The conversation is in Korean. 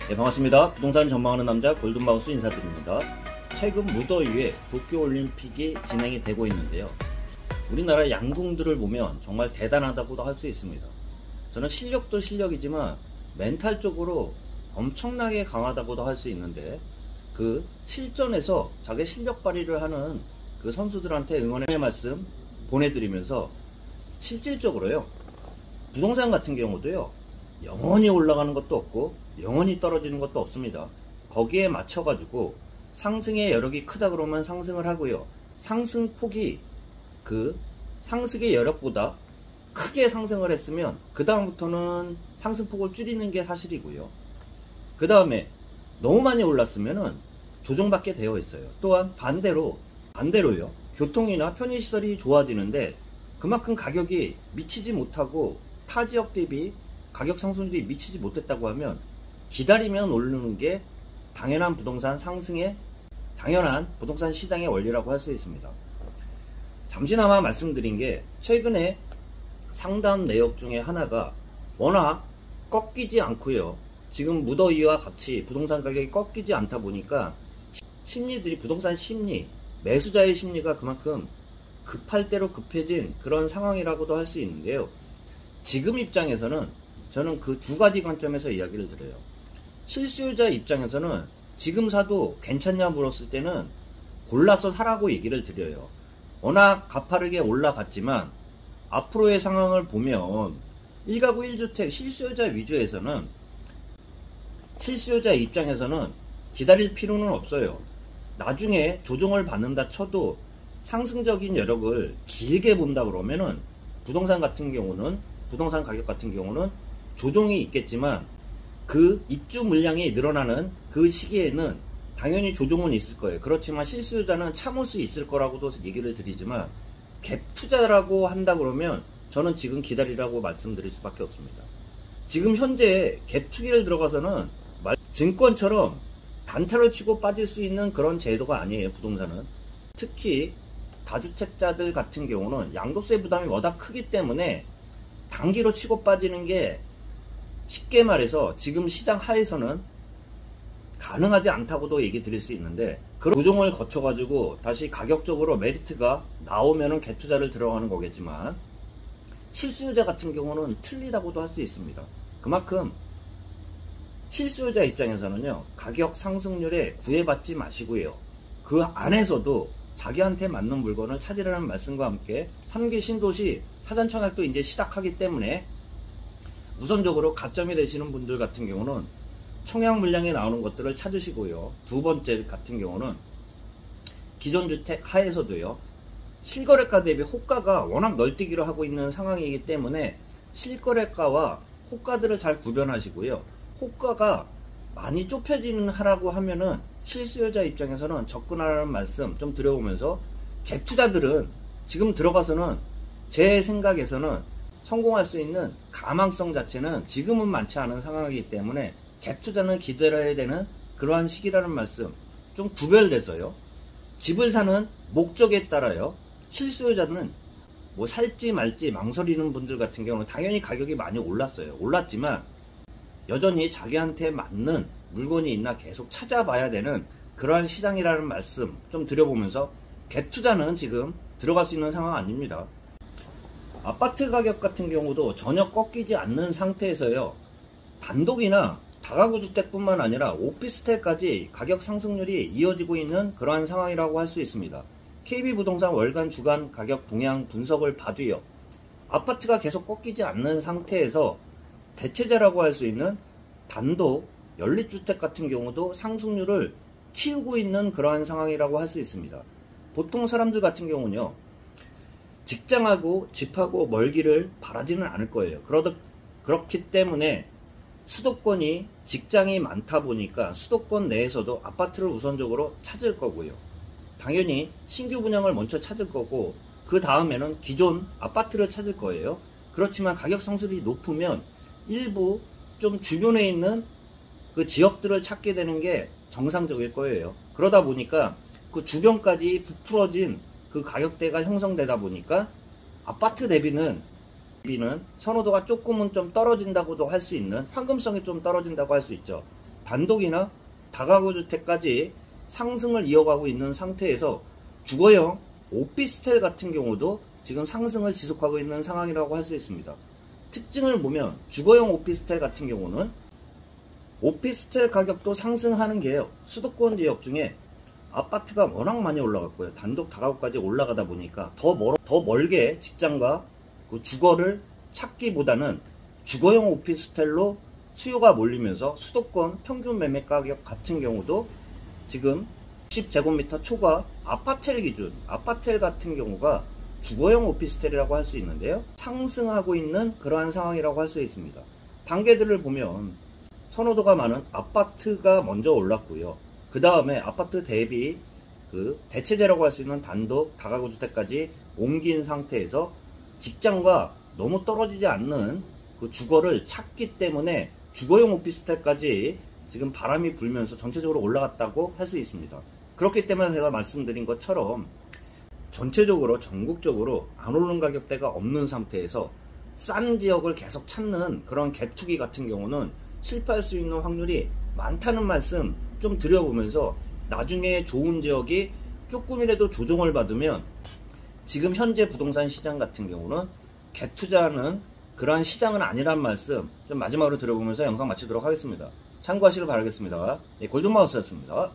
네, 반갑습니다. 부동산 전망하는 남자 골든마우스 인사드립니다. 최근 무더위에 도쿄올림픽이 진행이 되고 있는데요. 우리나라 양궁들을 보면 정말 대단하다고도 할 수 있습니다. 저는 실력도 실력이지만 멘탈적으로 엄청나게 강하다고도 할 수 있는데, 그 실전에서 자기 실력 발휘를 하는 그 선수들한테 응원의 말씀 보내드리면서, 실질적으로요, 부동산 같은 경우도요, 영원히 올라가는 것도 없고 영원히 떨어지는 것도 없습니다. 거기에 맞춰 가지고 상승의 여력이 크다 그러면 상승을 하고요, 상승폭이 그 상승의 여력보다 크게 상승을 했으면 그 다음부터는 상승폭을 줄이는 게 사실이고요, 그 다음에 너무 많이 올랐으면은 조정받게 되어 있어요. 또한 반대로요, 교통이나 편의시설이 좋아지는데 그만큼 가격이 미치지 못하고 타 지역 대비 가격 상승률이 미치지 못했다고 하면 기다리면 오르는 게 당연한 부동산 상승의 당연한 부동산 시장의 원리라고 할 수 있습니다. 잠시나마 말씀드린 게, 최근에 상담 내역 중에 하나가 워낙 꺾이지 않고요, 지금 무더위와 같이 부동산 가격이 꺾이지 않다 보니까 심리들이, 부동산 심리, 매수자의 심리가 그만큼 급할 대로 급해진 그런 상황이라고도 할 수 있는데요. 지금 입장에서는 저는 그 두 가지 관점에서 이야기를 드려요. 실수요자 입장에서는 지금 사도 괜찮냐 물었을 때는 골라서 사라고 얘기를 드려요. 워낙 가파르게 올라갔지만 앞으로의 상황을 보면 1가구 1주택 실수요자 위주에서는, 실수요자 입장에서는 기다릴 필요는 없어요. 나중에 조정을 받는다 쳐도 상승적인 여력을 길게 본다 그러면은 부동산 가격 같은 경우는 조정이 있겠지만 그 입주 물량이 늘어나는 그 시기에는 당연히 조정은 있을 거예요. 그렇지만 실수요자는 참을 수 있을 거라고도 얘기를 드리지만, 갭 투자라고 한다 그러면 저는 지금 기다리라고 말씀드릴 수밖에 없습니다. 지금 현재 갭 투기를 들어가서는 증권처럼 단타를 치고 빠질 수 있는 그런 제도가 아니에요, 부동산은. 특히 다주택자들 같은 경우는 양도세 부담이 워낙 크기 때문에 단기로 치고 빠지는 게 쉽게 말해서 지금 시장 하에서는 가능하지 않다고도 얘기 드릴 수 있는데, 그런 조정을 거쳐 가지고 다시 가격적으로 메리트가 나오면은 갭 투자를 들어가는 거겠지만, 실수요자 같은 경우는 틀리다고도 할 수 있습니다. 그만큼 실수요자 입장에서는요, 가격 상승률에 구애받지 마시고요, 그 안에서도 자기한테 맞는 물건을 찾으라는 말씀과 함께, 3기 신도시 사전 청약도 이제 시작하기 때문에 우선적으로 가점이 되시는 분들 같은 경우는 청약 물량에 나오는 것들을 찾으시고요, 두 번째 같은 경우는 기존 주택 하에서도요, 실거래가 대비 호가가 워낙 널뛰기로 하고 있는 상황이기 때문에 실거래가와 호가들을 잘 구별하시고요, 호가가 많이 좁혀지는 하라고 하면은 실수요자 입장에서는 접근하라는 말씀 좀 드려보면서, 갭 투자들은 지금 들어가서는 제 생각에서는 성공할 수 있는 가망성 자체는 지금은 많지 않은 상황이기 때문에 갭 투자는 기다려야 되는 그러한 시기라는 말씀 좀 구별돼서요, 집을 사는 목적에 따라요, 실수요자는 뭐 살지 말지 망설이는 분들 같은 경우는 당연히 가격이 많이 올랐지만 여전히 자기한테 맞는 물건이 있나 계속 찾아봐야 되는 그러한 시장이라는 말씀 좀 드려보면서, 갭 투자는 지금 들어갈 수 있는 상황 아닙니다. 아파트 가격 같은 경우도 전혀 꺾이지 않는 상태에서요, 단독이나 다가구 주택뿐만 아니라 오피스텔까지 가격 상승률이 이어지고 있는 그러한 상황이라고 할 수 있습니다. KB부동산 월간 주간 가격 동향 분석을 봐도요, 아파트가 계속 꺾이지 않는 상태에서 대체자라고 할 수 있는 단독 연립주택 같은 경우도 상승률을 키우고 있는 그러한 상황이라고 할 수 있습니다. 보통 사람들 같은 경우는요, 직장하고 집하고 멀기를 바라지는 않을 거예요. 그렇기 때문에 수도권이, 직장이 많다 보니까 수도권 내에서도 아파트를 우선적으로 찾을 거고요, 당연히 신규 분양을 먼저 찾을 거고, 그 다음에는 기존 아파트를 찾을 거예요. 그렇지만 가격 상승률이 높으면 일부 좀 주변에 있는 그 지역들을 찾게 되는 게 정상적일 거예요. 그러다 보니까 그 주변까지 부풀어진 그 가격대가 형성되다 보니까 아파트 대비는 선호도가 조금은 좀 떨어진다고도 할 수 있는, 황금성이 좀 떨어진다고 할 수 있죠. 단독이나 다가구 주택까지 상승을 이어가고 있는 상태에서 주거용 오피스텔 같은 경우도 지금 상승을 지속하고 있는 상황이라고 할 수 있습니다. 특징을 보면 주거용 오피스텔 같은 경우는 오피스텔 가격도 상승하는 게요. 수도권 지역 중에 아파트가 워낙 많이 올라갔고요. 단독 다가구까지 올라가다 보니까 더 멀게 직장과 그 주거를 찾기보다는 주거용 오피스텔로 수요가 몰리면서 수도권 평균 매매 가격 같은 경우도 지금 10제곱미터 초과 아파텔 기준, 아파텔 같은 경우가 주거용 오피스텔이라고 할 수 있는데요. 상승하고 있는 그러한 상황이라고 할 수 있습니다. 단계들을 보면 선호도가 많은 아파트가 먼저 올랐고요. 그 다음에 아파트 대비 그 대체제라고 할 수 있는 단독 다가구 주택까지 옮긴 상태에서 직장과 너무 떨어지지 않는 그 주거를 찾기 때문에 주거용 오피스텔까지 지금 바람이 불면서 전체적으로 올라갔다고 할 수 있습니다. 그렇기 때문에 제가 말씀드린 것처럼 전체적으로 전국적으로 안 오르는 가격대가 없는 상태에서 싼 지역을 계속 찾는 그런 갭투기 같은 경우는 실패할 수 있는 확률이 많다는 말씀 좀 드려보면서 나중에 좋은 지역이 조금이라도 조정을 받으면 지금 현재 부동산 시장 같은 경우는 갭 투자하는 그러한 시장은 아니란 말씀 좀 마지막으로 드려보면서 영상 마치도록 하겠습니다. 참고하시길 바라겠습니다. 네, 골든마우스였습니다.